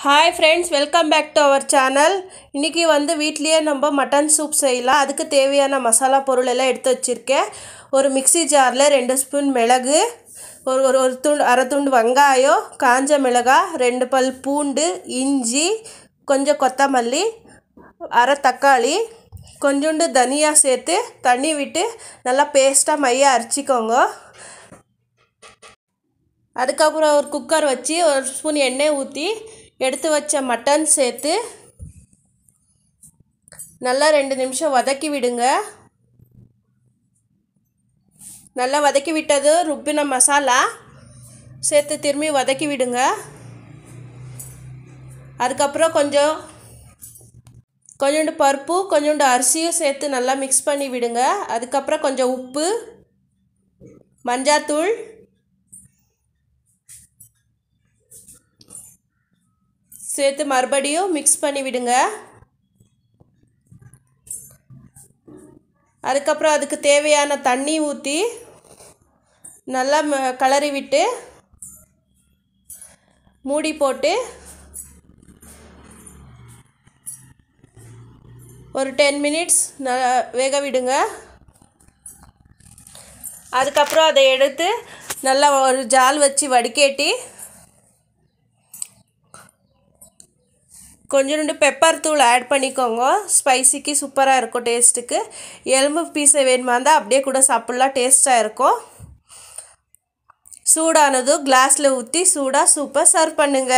hi friends welcome back to our channel इनकी வந்து வீட்லயே நம்ம மட்டன் சூப் செய்யலாம் அதுக்கு தேவையான மசாலா பொருள் எல்லாம் எடுத்து வச்சிருக்கேன் ஒரு மிக்ஸி ஜார்ல 2 ஸ்பூன் மிளகு ஒரு துண்டு அரை துண்டு வெங்காயம் காஞ்ச மிளகாய் 2 பல் பூண்டு இஞ்சி கொஞ்சம் கொத்தமல்லி அரை தக்காளி கொஞ்சோண்டு தனியா சேர்த்து தண்ணி விட்டு நல்லா பேஸ்டா மையா அரைச்சிக்கோங்க அதுக்கு அப்புறம் ஒரு குக்கர் வச்சு ஒரு ஸ்பூன் எண்ணெய் ஊத்தி எடுத்து வச்ச மட்டன் சேர்த்து நல்லா 2 நிமிஷம் வதக்கி விடுங்க நல்லா வதக்கி விட்டது ருப்பின மசாலா சேர்த்து திரும்பி வதக்கி விடுங்க அதுக்கு அப்புறம் கொஞ்சோண்டு பருப்பு கொஞ்சோண்டு அரிசியும் சேர்த்து நல்லா mix பண்ணி விடுங்க அதுக்கு அப்புறம் கொஞ்சம் உப்பு மஞ்சள் தூள் சேர்த்து மறுபடியும் mix பண்ணி விடுங்க அதுக்கு அப்புறம் அதுக்கு தேவையான தண்ணி ஊத்தி நல்லா கலரி விட்டு மூடி போட்டு ஒரு 10 minutes வேக விடுங்க அதுக்கு அப்புறம் அதை எடுத்து நல்லா ஒரு ஜால் வச்சு வடிகட்டி கொஞ்சோண்டு பெப்பர் தூள் ஆட் பண்ணிக்கோங்க ஸ்பைசிக்கு சூப்பரா இருக்கும் டேஸ்ட்க்கு எலும்பு பீஸ் வேணுமா இருந்தா அப்படியே கூட சாப்பிடலாம் டேஸ்டா இருக்கும் சூடானது கிளாஸ்ல ஊத்தி சூடா சூப்பர் சர்வ் பண்ணுங்க